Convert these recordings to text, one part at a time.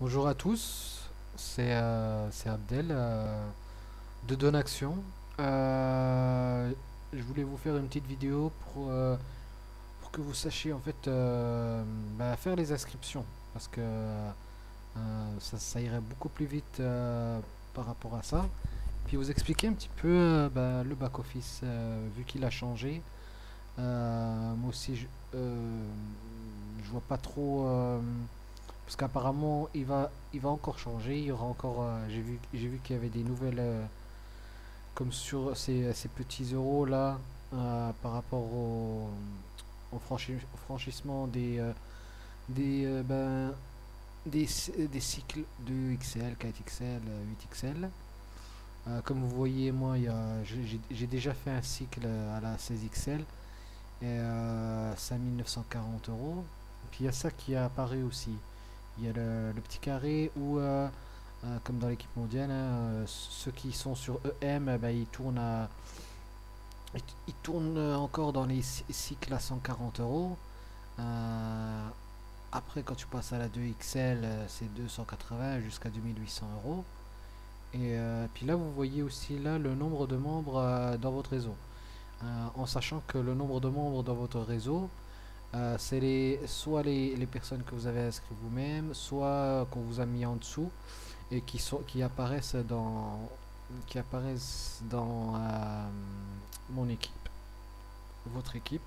Bonjour à tous, c'est Abdel de Donaction. Je voulais vous faire une petite vidéo pour que vous sachiez en fait faire les inscriptions parce que ça irait beaucoup plus vite par rapport à ça. Puis vous expliquer un petit peu le back-office vu qu'il a changé. Moi aussi je vois pas trop. Parce qu'apparemment, il va encore changer. Il y aura encore. J'ai vu qu'il y avait des nouvelles, comme sur ces petits euros là, par rapport au franchissement des cycles de XL, 4XL, 8XL. Comme vous voyez, moi, j'ai déjà fait un cycle à la 16XL et 5 940 euros. Puis il y a ça qui a apparu aussi. Il y a le petit carré où, comme dans l'équipe mondiale, hein, ceux qui sont sur EM, ils tournent encore dans les cycles à 140 euros. Euh, Après, quand tu passes à la 2XL, c'est 280 jusqu'à 2800 euros. Et puis là, vous voyez aussi là le nombre de membres dans votre réseau. En sachant que le nombre de membres dans votre réseau, c'est soit les personnes que vous avez inscrites vous-même, soit qu'on vous a mis en dessous et qui apparaissent dans mon équipe, votre équipe,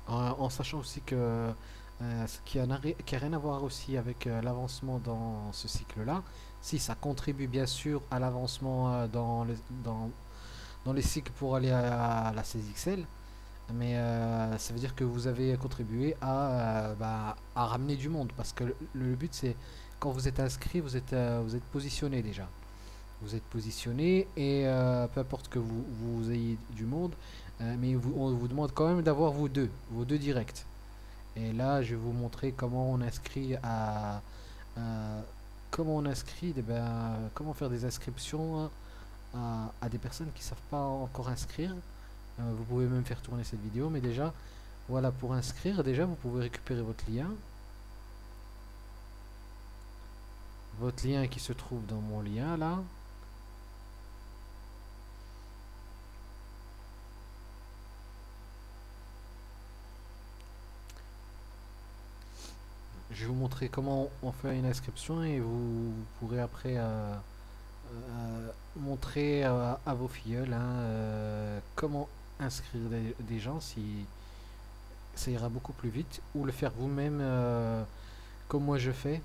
en sachant aussi que qui a rien à voir aussi avec l'avancement dans ce cycle-là. Si ça contribue bien sûr à l'avancement dans les cycles pour aller à la 16XL, mais ça veut dire que vous avez contribué à ramener du monde parce que le but c'est quand vous êtes inscrit, vous êtes positionné déjà. Vous êtes positionné et peu importe que vous ayez du monde, mais on vous demande quand même d'avoir vos deux directs. Et là, je vais vous montrer euh, comment on inscrit, comment faire des inscriptions à des personnes qui ne savent pas encore inscrire. Vous pouvez même faire tourner cette vidéo, mais déjà, voilà, pour inscrire, déjà, vous pouvez récupérer votre lien qui se trouve dans mon lien là. Je vais vous montrer comment on fait une inscription et vous pourrez après montrer à vos filleuls hein, comment inscrire des gens si ça ira beaucoup plus vite ou le faire vous-même comme moi je fais.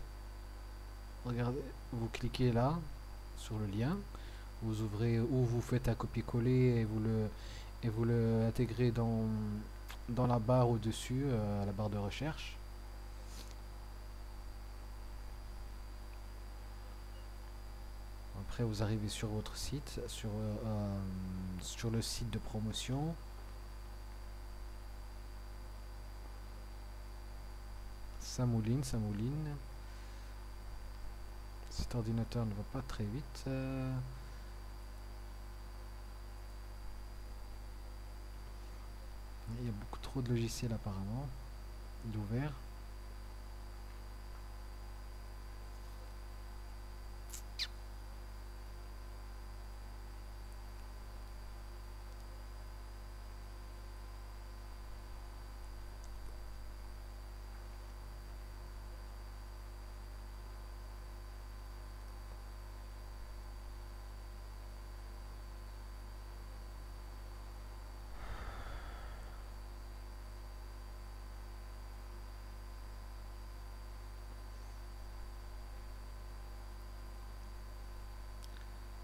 Regardez, vous cliquez là sur le lien, vous ouvrez ou vous faites un copier-coller et vous le intégrez dans la barre au-dessus, à la barre de recherche. Après, vous arrivez sur votre site, sur le site de promotion. Ça mouline, ça mouline. Cet ordinateur ne va pas très vite. Il y a beaucoup trop de logiciels apparemment d'ouvert.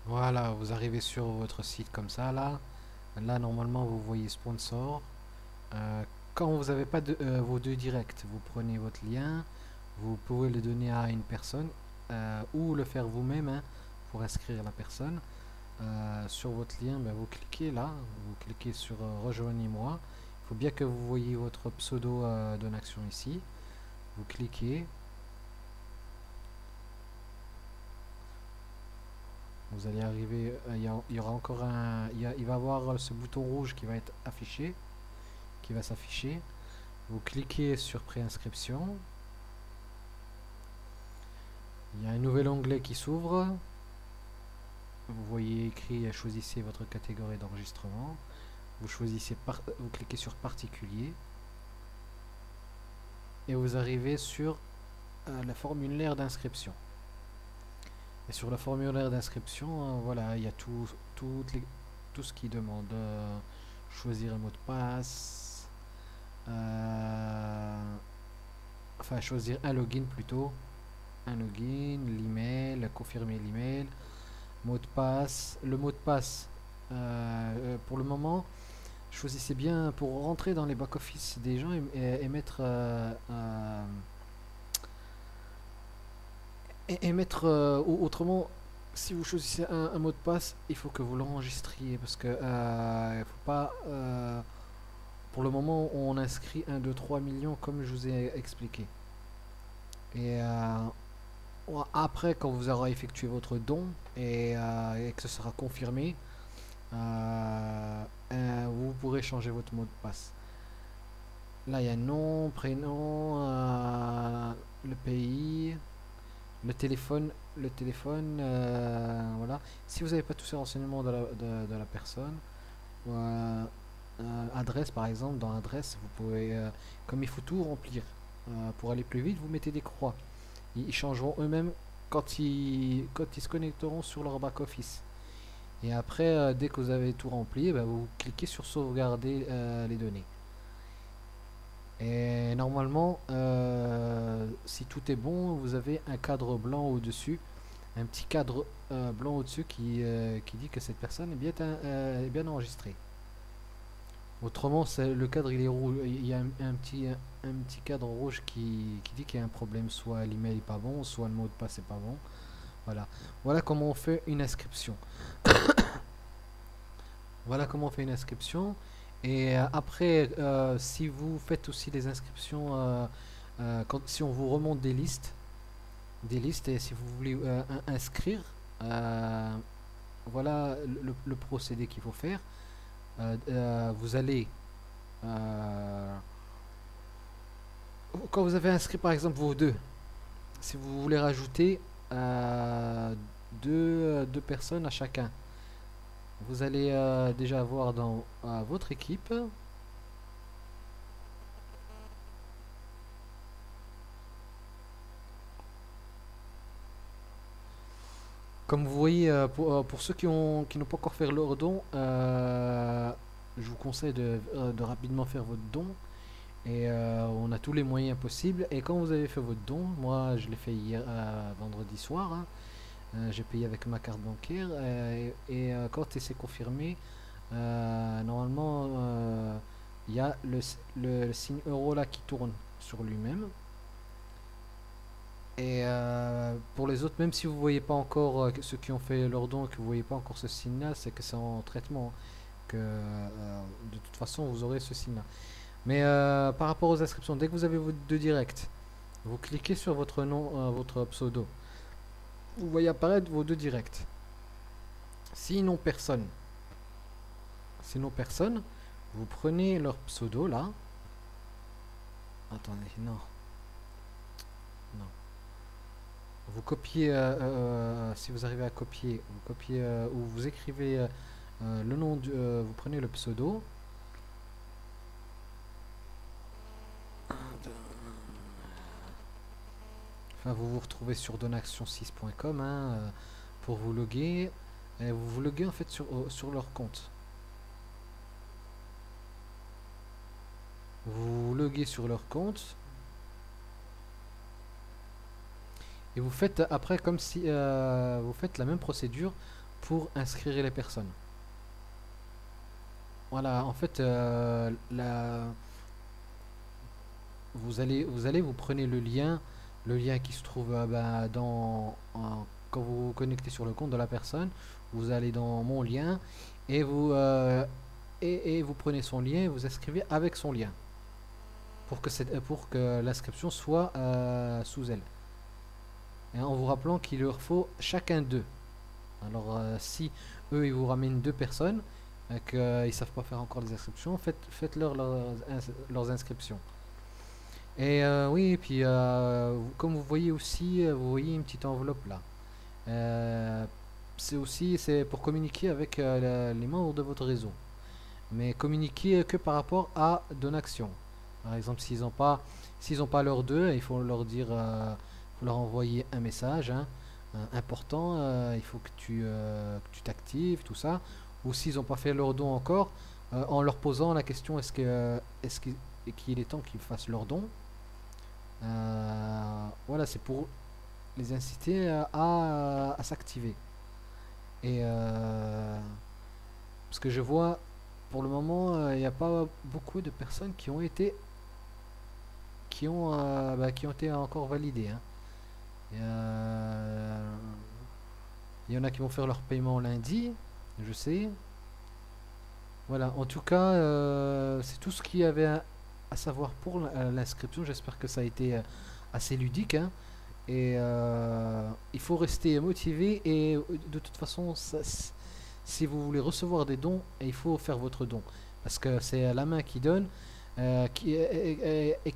Voilà, vous arrivez sur votre site comme ça là. Là normalement vous voyez sponsor. Euh, Quand vous n'avez pas vos deux directs, vous prenez votre lien, vous pouvez le donner à une personne ou le faire vous-même hein, pour inscrire la personne. Sur votre lien, vous cliquez là, vous cliquez sur rejoignez-moi. Il faut bien que vous voyez votre pseudo Donaction ici. Vous cliquez, vous allez arriver, il y aura encore il va y avoir ce bouton rouge qui va être affiché, qui va s'afficher. Vous cliquez sur préinscription. Il y a un nouvel onglet qui s'ouvre. Vous voyez écrit choisissez votre catégorie d'enregistrement. Vous choisissez vous cliquez sur particulier et vous arrivez sur le formulaire d'inscription. Et sur le formulaire d'inscription, voilà, il y a tout ce qui demande. Choisir un mot de passe, enfin choisir un login plutôt, un login, l'email, confirmer l'email, mot de passe. Le mot de passe, pour le moment, choisissez bien pour rentrer dans les back-office des gens et mettre autrement, si vous choisissez un mot de passe, il faut que vous l'enregistriez parce que il faut pas. Pour le moment, on inscrit 1, 2, 3 millions comme je vous ai expliqué. Et après, quand vous aurez effectué votre don et que ce sera confirmé, vous pourrez changer votre mot de passe. Là, il y a nom, prénom, le pays. Le téléphone, voilà. Si vous n'avez pas tous ces renseignements de la personne, adresse par exemple, dans adresse, vous pouvez, comme il faut tout remplir, pour aller plus vite, vous mettez des croix. Ils changeront eux-mêmes quand ils se connecteront sur leur back-office. Et après, dès que vous avez tout rempli, vous cliquez sur sauvegarder les données. Et normalement, si tout est bon, vous avez un cadre blanc au-dessus, un petit cadre blanc au-dessus qui dit que cette personne est bien enregistrée. Autrement, le cadre il est rouge, il y a un petit cadre rouge qui dit qu'il y a un problème, soit l'email n'est pas bon, soit le mot de passe n'est pas bon. Voilà. Voilà comment on fait une inscription. Voilà comment on fait une inscription. Et après, si vous faites aussi des inscriptions, si on vous remonte des listes, et si vous voulez inscrire, voilà le procédé qu'il faut faire. Vous allez, quand vous avez inscrit par exemple vos deux, si vous voulez rajouter deux personnes à chacun, vous allez déjà avoir dans votre équipe. Comme vous voyez, pour ceux qui n'ont pas encore fait leur don, je vous conseille de rapidement faire votre don. Et on a tous les moyens possibles. Et quand vous avez fait votre don, moi je l'ai fait hier, vendredi soir, hein, j'ai payé avec ma carte bancaire. Quand c'est confirmé, normalement, il y a le signe euro là qui tourne sur lui-même. Et pour les autres, même si vous voyez pas encore ceux qui ont fait leur don, que vous voyez pas encore ce signe-là, c'est que c'est en traitement, que de toute façon vous aurez ce signe-là. Mais par rapport aux inscriptions, dès que vous avez vos deux directs, vous cliquez sur votre nom, votre pseudo. Vous voyez apparaître vos deux directs. Sinon personne, vous prenez leur pseudo là. Attendez, non. Vous copiez, si vous arrivez à copier, vous copiez ou vous écrivez le nom, vous prenez le pseudo. Enfin, vous vous retrouvez sur donaction6.com hein, pour vous loguer. Et vous vous loguez en fait sur leur compte. Vous vous loguez sur leur compte. Et vous faites après comme si vous faites la même procédure pour inscrire les personnes. Voilà, en fait, vous prenez le lien qui se trouve quand vous vous connectez sur le compte de la personne, vous allez dans mon lien et vous prenez son lien et vous inscrivez avec son lien pour que l'inscription soit sous elle. Et en vous rappelant qu'il leur faut chacun deux. Alors si eux ils vous ramènent deux personnes et qu'ils ne savent pas faire encore les inscriptions, faites-leur leurs inscriptions. Et oui, et puis comme vous voyez aussi, vous voyez une petite enveloppe là. Euh, c'est aussi c'est pour communiquer avec les membres de votre réseau. Mais communiquer que par rapport à Donaction. Par exemple, s'ils ont pas leur deux, il faut leur dire, faut leur envoyer un message hein, important. Il faut que tu t'actives, tout ça. Ou s'ils n'ont pas fait leur don encore, en leur posant la question qu'il est temps qu'ils fassent leur don. Voilà, c'est pour les inciter à s'activer. Et parce que je vois, pour le moment, il n'y a pas beaucoup de personnes qui ont été encore validées. Hein. Et, il y en a qui vont faire leur paiement lundi, je sais. Voilà, en tout cas, c'est tout ce qu'il y avait à savoir pour l'inscription. J'espère que ça a été assez ludique. Hein. Et il faut rester motivé et de toute façon, si vous voulez recevoir des dons, il faut faire votre don. Parce que c'est la main qui donne et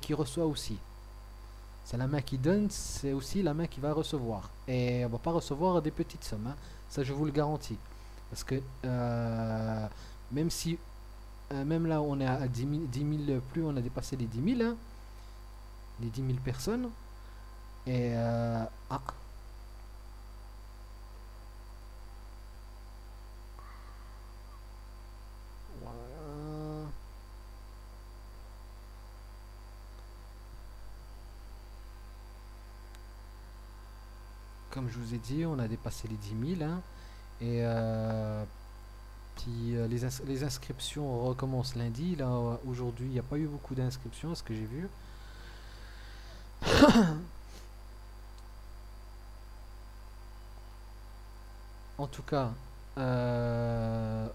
qui reçoit aussi. C'est la main qui donne, c'est aussi la main qui va recevoir. Et on va pas recevoir des petites sommes, hein. Ça je vous le garantis. Parce que même si même là on est à 10 000 plus, on a dépassé les 10 000, hein, les 10 000 personnes. Et ah, voilà. Comme je vous ai dit, on a dépassé les 10 000. Hein, et puis les inscriptions recommencent lundi. Là, aujourd'hui, il n'y a pas eu beaucoup d'inscriptions, ce que j'ai vu. En tout cas, euh,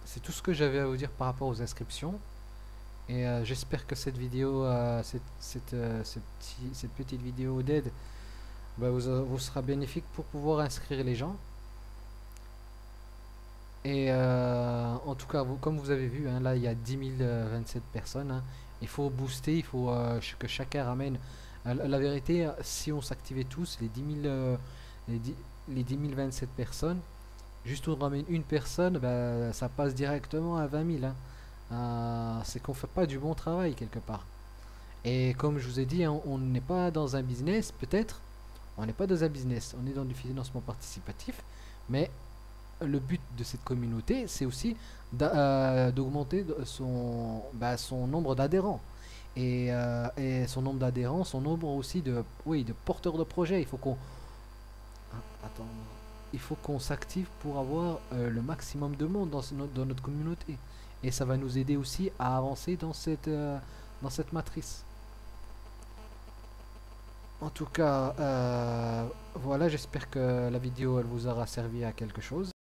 c'est tout ce que j'avais à vous dire par rapport aux inscriptions. Et j'espère que cette vidéo, cette petite vidéo d'aide bah, vous sera bénéfique pour pouvoir inscrire les gens. Et en tout cas, comme vous avez vu, hein, là il y a 10 027 personnes. Hein. Il faut booster, il faut que chacun ramène. La vérité, si on s'activait tous, les 10 000, les 10 les 10 027 personnes, juste on ramène une personne, bah, ça passe directement à 20 000. Hein. C'est qu'on fait pas du bon travail quelque part. Et comme je vous ai dit, hein, on n'est pas dans un business, peut-être. On n'est pas dans un business, on est dans du financement participatif. Mais le but de cette communauté, c'est aussi d'augmenter son nombre d'adhérents. Et son nombre d'adhérents, son nombre aussi oui, de porteurs de projets. Attends, il faut qu'on s'active pour avoir le maximum de monde dans notre communauté. Et ça va nous aider aussi à avancer dans cette matrice. En tout cas, voilà, j'espère que la vidéo elle vous aura servi à quelque chose.